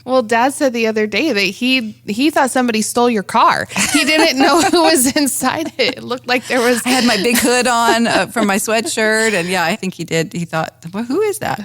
Well, Dad said the other day that he thought somebody stole your car. He didn't know who was inside it. It looked like there was... I had my big hood on from my sweatshirt. And yeah, I think he did. He thought, well, who is that?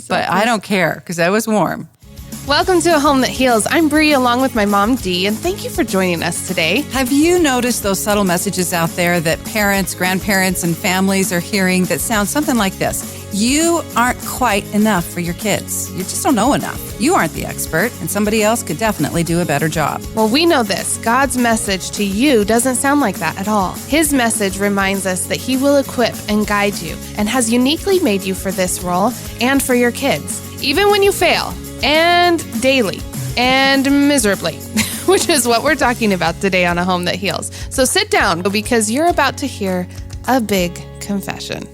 But I don't care because I was warm. Welcome to A Home That Heals. I'm Bree along with my mom, Dee, and thank you for joining us today. Have you noticed those subtle messages out there that parents, grandparents, and families are hearing that sound something like this? You aren't quite enough for your kids. You just don't know enough. You aren't the expert, and somebody else could definitely do a better job. Well, we know this. God's message to you doesn't sound like that at all. His message reminds us that He will equip and guide you and has uniquely made you for this role and for your kids, even when you fail. And daily, and miserably, which is what we're talking about today on A Home That Heals. So sit down because you're about to hear a big confession.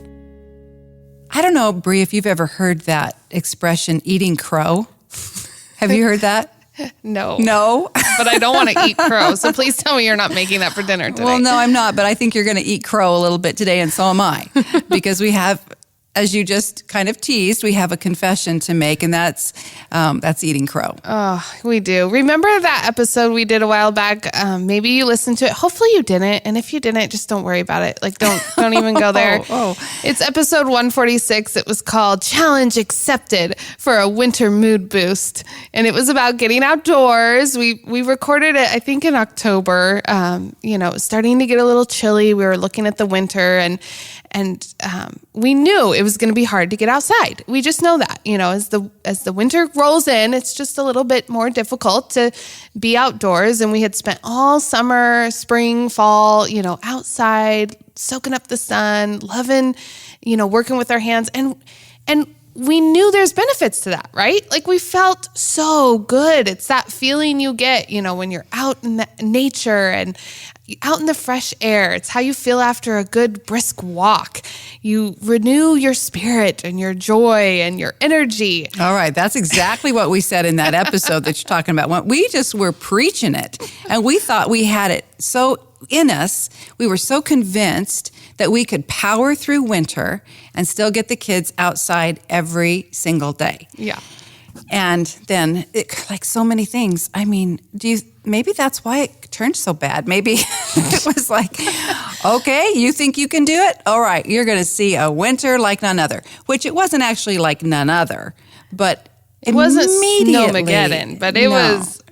I don't know, Bree, if you've ever heard that expression, eating crow. Have you heard that? No. No? But I don't want to eat crow, so please tell me you're not making that for dinner today. Well, no, I'm not, but I think you're going to eat crow a little bit today, and so am I. Because we have... As you just kind of teased, we have a confession to make, and that's eating crow. Oh, we do. Remember that episode we did a while back? Maybe you listened to it. Hopefully you didn't. And if you didn't, just don't worry about it. Like, don't even go there. It's episode 146. It was called Challenge Accepted for a Winter Mood Boost. And it was about getting outdoors. We recorded it, I think, in October. It was starting to get a little chilly. We were looking at the winter, and we knew it was going to be hard to get outside. We just know that, as the winter rolls in, it's just a little bit more difficult to be outdoors. And we had spent all summer, spring, fall, outside, soaking up the sun, loving, working with our hands. And we knew there's benefits to that, right? Like we felt so good. It's that feeling you get, when you're out in the nature and out in the fresh air. It's how you feel after a good brisk walk. You renew your spirit and your joy and your energy. All right. That's exactly what we said in that episode that you're talking about. We just were preaching it, and we thought we had it so in us. We were so convinced that we could power through winter and still get the kids outside every single day. Yeah. And then, like so many things, maybe that's why it turned so bad. Maybe it was like, okay, you think you can do it? All right, you're going to see a winter like none other, which it wasn't actually like none other, but it wasn't Snowmageddon, but it was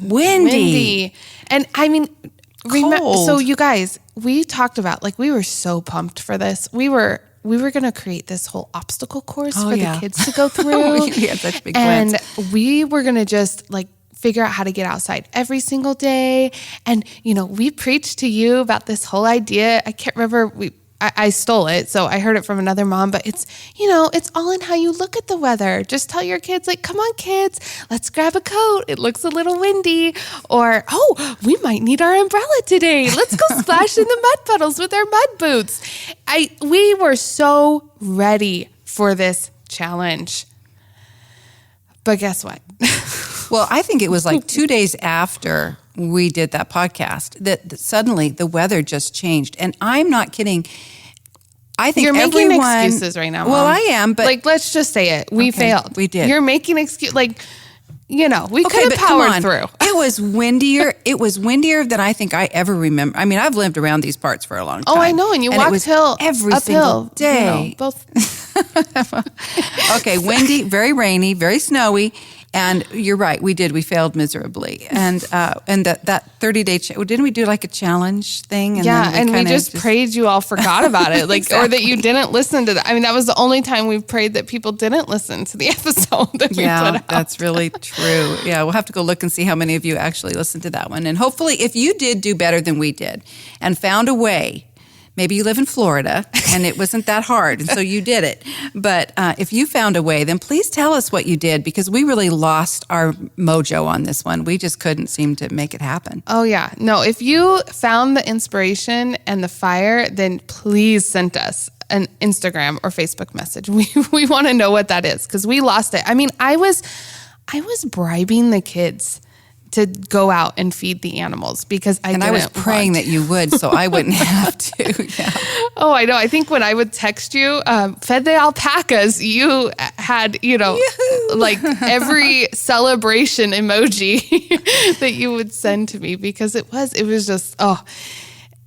windy. And so you guys, we talked about, like, we were so pumped for this. We were going to create this whole obstacle course for the kids to go through. We had such big plans. And we were going to just figure out how to get outside every single day. And, we preached to you about this whole idea. I can't remember, I stole it, so I heard it from another mom, but it's all in how you look at the weather. Just tell your kids, come on, kids, let's grab a coat. It looks a little windy. Or, we might need our umbrella today. Let's go splash in the mud puddles with our mud boots. We were so ready for this challenge. But guess what? Well, I think it was 2 days after we did that podcast that suddenly the weather just changed. And I'm not kidding. I think you're making excuses right now, Mom. Well, I am, but let's just say it. We failed. We did. You're making excuses. We could have powered through. It was windier. It was windier than I think I ever remember. I mean, I've lived around these parts for a long time. Oh, I know. And you walked every uphill, single day. Both. Okay, windy, very rainy, very snowy. And you're right, we did. We failed miserably. And that 30-day, didn't we do a challenge thing? And we just prayed you all forgot about it, exactly. Or that you didn't listen to that. I mean, that was the only time we've prayed that people didn't listen to the episode that we put out. That's really true. Yeah, we'll have to go look and see how many of you actually listened to that one. And hopefully, if you did do better than we did and found a way, maybe you live in Florida and it wasn't that hard, and so you did it. But if you found a way, then please tell us what you did, because we really lost our mojo on this one. We just couldn't seem to make it happen. Oh, yeah. No, if you found the inspiration and the fire, then please send us an Instagram or Facebook message. We want to know what that is, because we lost it. I mean, I was bribing the kids to go out and feed the animals because I was praying that you would, so I wouldn't have to. Yeah. Oh, I know. I think when I would text you, fed the alpacas, you had, like every celebration emoji that you would send to me because it was just,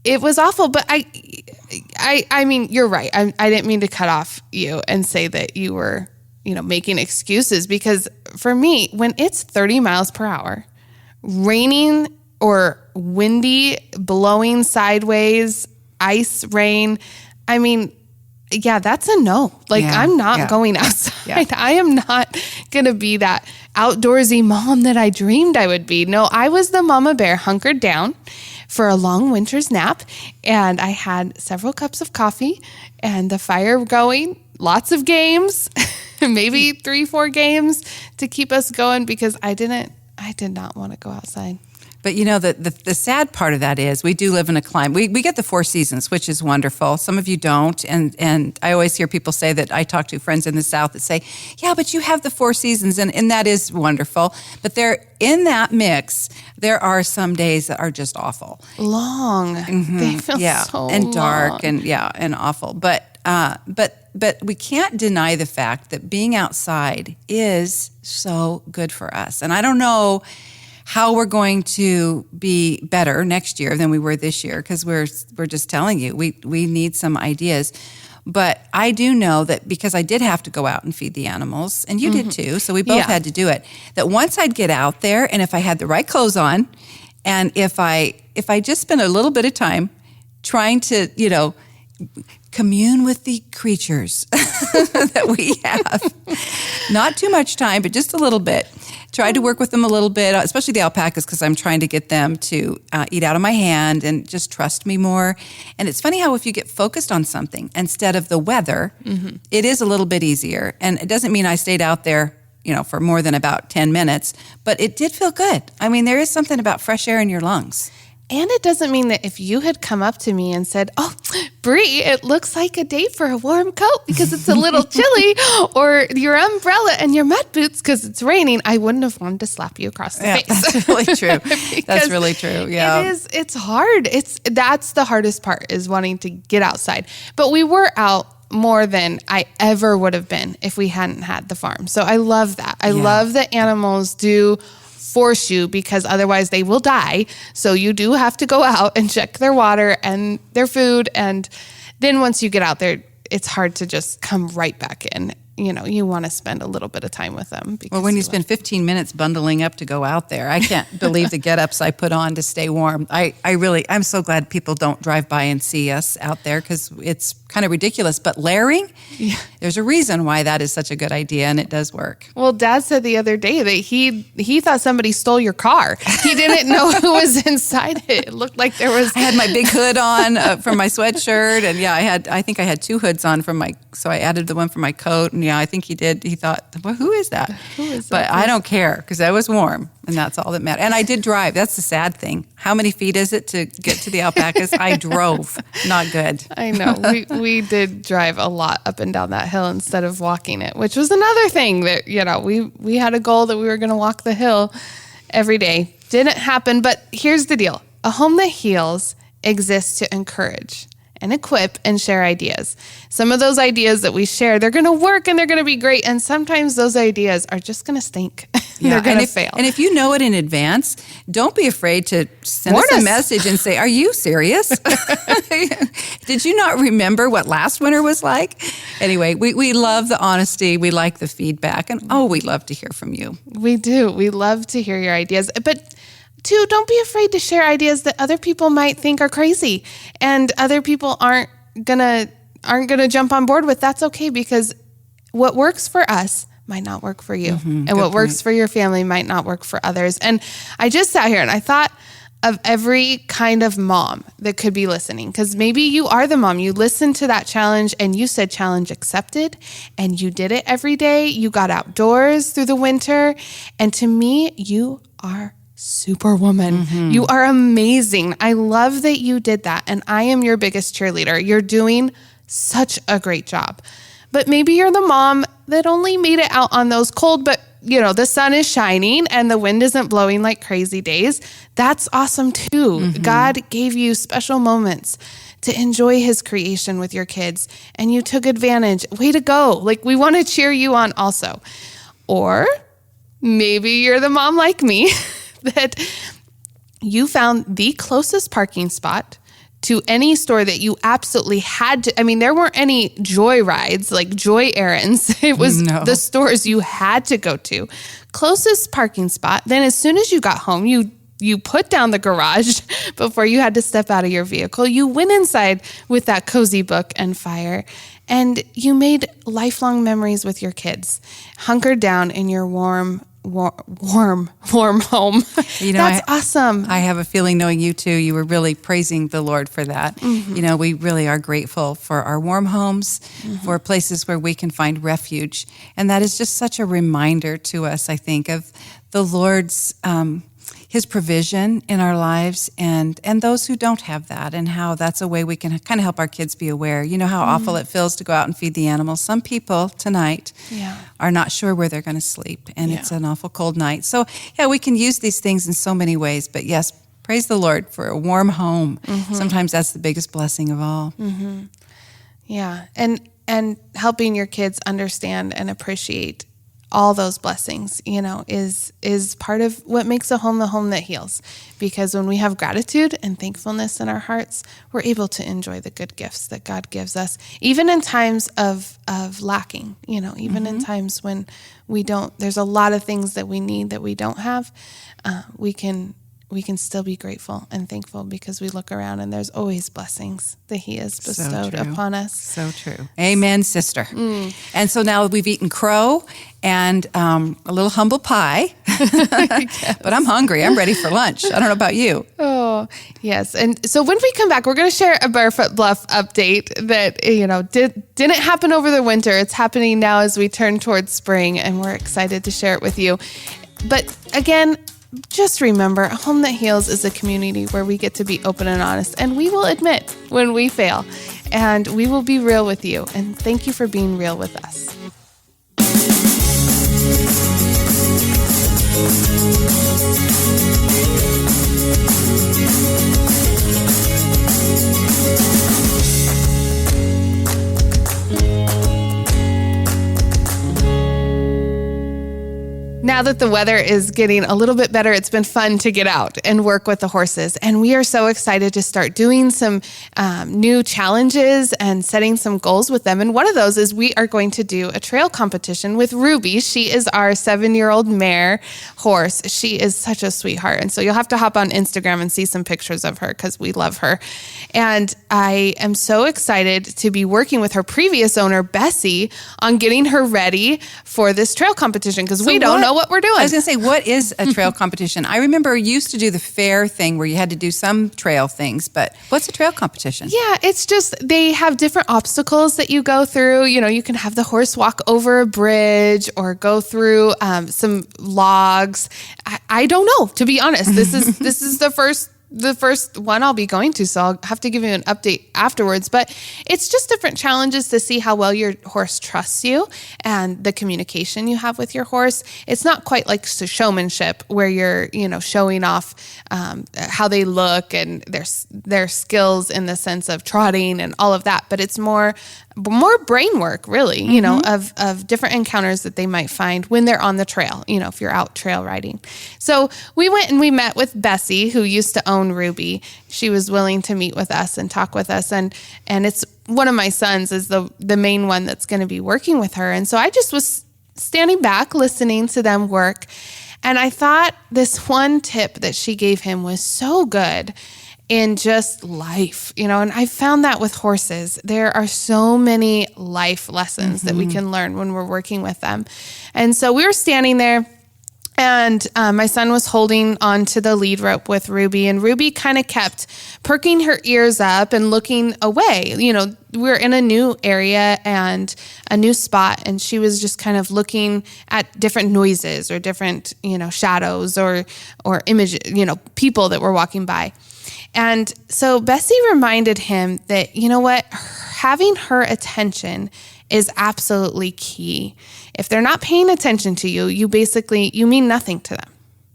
it was awful. But I mean, you're right. I didn't mean to cut off you and say that you were, making excuses because for me, when it's 30 miles per hour, raining or windy, blowing sideways, ice, rain, I mean, yeah, that's a no. Like, I'm not going outside. Yeah. I am not going to be that outdoorsy mom that I dreamed I would be. No, I was the mama bear hunkered down for a long winter's nap, and I had several cups of coffee and the fire going, lots of games, maybe 3-4 games to keep us going because I did not want to go outside. But the sad part of that is we do live in a climate. We get the 4 seasons, which is wonderful. Some of you don't. And I always hear people say that I talk to friends in the South that say, yeah, but you have the 4 seasons. And that is wonderful. But in that mix, there are some days that are just awful. Long. Mm-hmm. They feel so and dark long. and awful. But we can't deny the fact that being outside is so good for us. And I don't know how we're going to be better next year than we were this year, because we're just telling you, we need some ideas. But I do know that because I did have to go out and feed the animals, and you did too, so we both had to do it, that once I'd get out there and if I had the right clothes on, and if I just spent a little bit of time trying to, commune with the creatures that we have, not too much time, but just a little bit. Tried to work with them a little bit, especially the alpacas, because I'm trying to get them to eat out of my hand and just trust me more. And it's funny how if you get focused on something instead of the weather, it is a little bit easier. And it doesn't mean I stayed out there, for more than about 10 minutes, but it did feel good. I mean, there is something about fresh air in your lungs. And it doesn't mean that if you had come up to me and said, oh, Bree, it looks like a day for a warm coat because it's a little chilly, or your umbrella and your mud boots because it's raining, I wouldn't have wanted to slap you across the face. That's really true. That's really true. Yeah. It's hard. That's the hardest part, is wanting to get outside. But we were out more than I ever would have been if we hadn't had the farm. So I love that. I love that animals do force you, because otherwise they will die. So you do have to go out and check their water and their food. And then once you get out there, it's hard to just come right back in. You want to spend a little bit of time with them. Well, when you spend 15 minutes bundling up to go out there, I can't believe the get-ups I put on to stay warm. I'm so glad people don't drive by and see us out there, because it's kind of ridiculous. But layering, there's a reason why that is such a good idea, and it does work. Well, Dad said the other day that he thought somebody stole your car. He didn't know who was inside it. It looked like there was... I had my big hood on from my sweatshirt, and I think I had 2 hoods on so I added the one for my coat, and I think he did. He thought, well, who is that? But I don't care, because I was warm, and that's all that mattered. And I did drive. That's the sad thing. How many feet is it to get to the alpacas? I drove. Not good. I know. We did drive a lot up and down that hill instead of walking it, which was another thing that, we had a goal that we were going to walk the hill every day. Didn't happen, but here's the deal. A Home That Heals exists to encourage and equip and share ideas. Some of those ideas that we share, they're going to work and they're going to be great. And sometimes those ideas are just going to stink. They're going to fail. And if you know it in advance, don't be afraid to send us a message and say, are you serious? Did you not remember what last winter was like? Anyway, we love the honesty. We like the feedback. And we love to hear from you. We do. We love to hear your ideas. But 2, don't be afraid to share ideas that other people might think are crazy and other people aren't gonna jump on board with. That's okay, because what works for us might not work for you. And what works for your family might not work for others. And I just sat here and I thought of every kind of mom that could be listening, because maybe you are the mom. You listened to that challenge and you said challenge accepted, and you did it every day. You got outdoors through the winter. And to me, you are Superwoman. You are amazing. I love that you did that. And I am your biggest cheerleader. You're doing such a great job. But maybe you're the mom that only made it out on those cold but the sun is shining and the wind isn't blowing like crazy days, that's awesome too. God gave you special moments to enjoy his creation with your kids, and you took advantage. Way to go. Like, we want to cheer you on also. Or maybe you're the mom like me that you found the closest parking spot to any store that you absolutely had to. I mean, there weren't any joy rides, like joy errands. It was the stores you had to go to. Closest parking spot. Then as soon as you got home, you put down the garage before you had to step out of your vehicle. You went inside with that cozy book and fire, and you made lifelong memories with your kids, hunkered down in your warm home. That's awesome. I have a feeling, knowing you too, you were really praising the Lord for that. We really are grateful for our warm homes, for places where we can find refuge. And that is just such a reminder to us, I think, of the Lord's his provision in our lives, and those who don't have that, and how that's a way we can kind of help our kids be aware. You know how awful it feels to go out and feed the animals. Some people tonight are not sure where they're going to sleep, and it's an awful cold night. So we can use these things in so many ways, but yes, praise the Lord for a warm home. Sometimes that's the biggest blessing of all. Yeah, and helping your kids understand and appreciate all those blessings, is part of what makes a home the home that heals. Because when we have gratitude and thankfulness in our hearts, we're able to enjoy the good gifts that God gives us, even in times of lacking, even in times when we don't, there's a lot of things that we need that we don't have. We can still be grateful and thankful because we look around and there's always blessings that he has bestowed upon us. So true. Amen, sister. And so now we've eaten crow and a little humble pie, but I'm hungry. I'm ready for lunch. I don't know about you. Oh, yes. And so when we come back, we're going to share a Barefoot Bluff update that, didn't happen over the winter. It's happening now as we turn towards spring, and we're excited to share it with you. But again, just remember, a home that heals is a community where we get to be open and honest, and we will admit when we fail, and we will be real with you. And thank you for being real with us. Now that the weather is getting a little bit better, it's been fun to get out and work with the horses. And we are so excited to start doing some new challenges and setting some goals with them. And one of those is we are going to do a trail competition with Ruby. She is our 7-year-old mare horse. She is such a sweetheart. And so you'll have to hop on Instagram and see some pictures of her because we love her. And I am so excited to be working with her previous owner, Bessie, on getting her ready for this trail competition because we don't know what we're doing. I was going to say, what is a trail competition? I remember you used to do the fair thing where you had to do some trail things, but what's a trail competition? Yeah, it's just they have different obstacles that you go through. You can have the horse walk over a bridge or go through some logs. I don't know, to be honest. This is the first one I'll be going to, so I'll have to give you an update afterwards. But it's just different challenges to see how well your horse trusts you and the communication you have with your horse. It's not quite like showmanship where you're, showing off how they look and their skills in the sense of trotting and all of that. But it's more brain work, really, of different encounters that they might find when they're on the trail, if you're out trail riding. So we went and we met with Bessie, who used to own Ruby. She was willing to meet with us and talk with us. And it's one of my sons is the main one that's going to be working with her. And so I just was standing back, listening to them work. And I thought this one tip that she gave him was so good in just life, and I found that with horses, there are so many life lessons that we can learn when we're working with them. And so we were standing there and my son was holding onto the lead rope with Ruby, and Ruby kind of kept perking her ears up and looking away. We're in a new area and a new spot, and she was just kind of looking at different noises or different, shadows or images, people that were walking by. And so Bessie reminded him that, having her attention is absolutely key. If they're not paying attention to you, you mean nothing to them.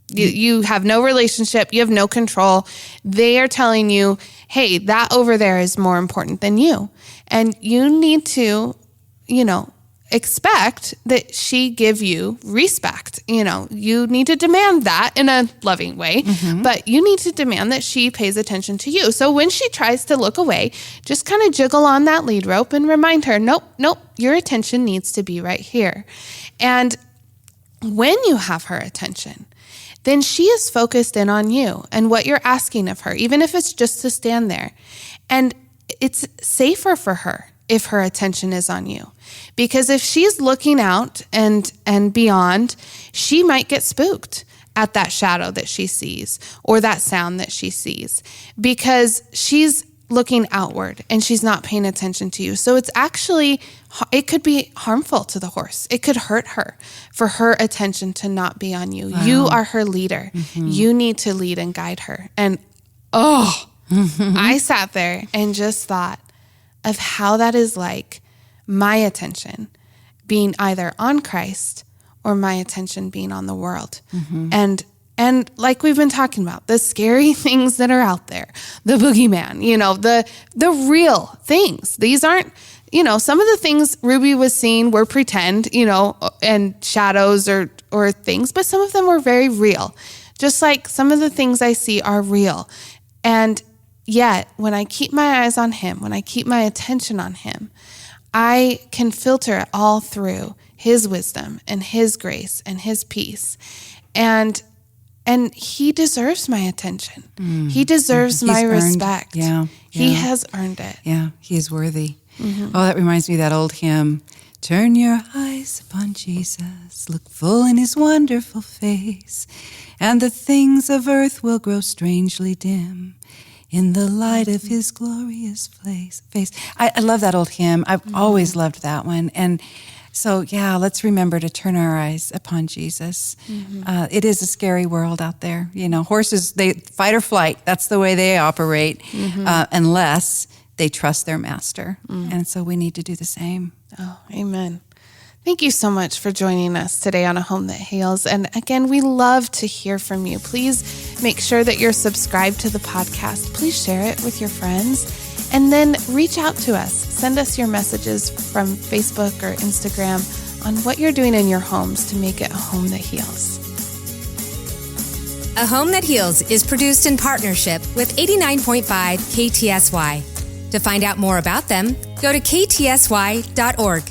You have no relationship. You have no control. They are telling you, hey, that over there is more important than you. And you need to, expect that she give you respect. You need to demand that in a loving way, but you need to demand that she pays attention to you. So when she tries to look away, just kind of jiggle on that lead rope and remind her, nope, your attention needs to be right here. And when you have her attention, then she is focused in on you and what you're asking of her, even if it's just to stand there. And it's safer for her if her attention is on you. Because if she's looking out and beyond, she might get spooked at that shadow that she sees or that sound that she sees because she's looking outward and she's not paying attention to you. So it could be harmful to the horse. It could hurt her for her attention to not be on you. Wow. You are her leader. You need to lead and guide her. And I sat there and just thought of how that is like my attention being either on Christ or my attention being on the world. And like we've been talking about, the scary things that are out there, the boogeyman, the real things. These aren't, some of the things Ruby was seeing were pretend, and shadows or things, but some of them were very real. Just like some of the things I see are real. And yet, when I keep my eyes on him, when I keep my attention on him, I can filter it all through his wisdom and his grace and his peace. And he deserves my attention. He deserves my respect. He has earned it. Yeah, he is worthy. Oh, that reminds me of that old hymn. Turn your eyes upon Jesus, look full in his wonderful face, and the things of earth will grow strangely dim in the light of his glorious face. I love that old hymn. I've always loved that one. And so, let's remember to turn our eyes upon Jesus. It is a scary world out there. Horses, they fight or flight. That's the way they operate, unless they trust their master. And so we need to do the same. Oh, amen. Thank you so much for joining us today on A Home That Heals. And again, we love to hear from you. Please make sure that you're subscribed to the podcast. Please share it with your friends. And then reach out to us. Send us your messages from Facebook or Instagram on what you're doing in your homes to make it a home that heals. A Home That Heals is produced in partnership with 89.5 KTSY. To find out more about them, go to ktsy.org.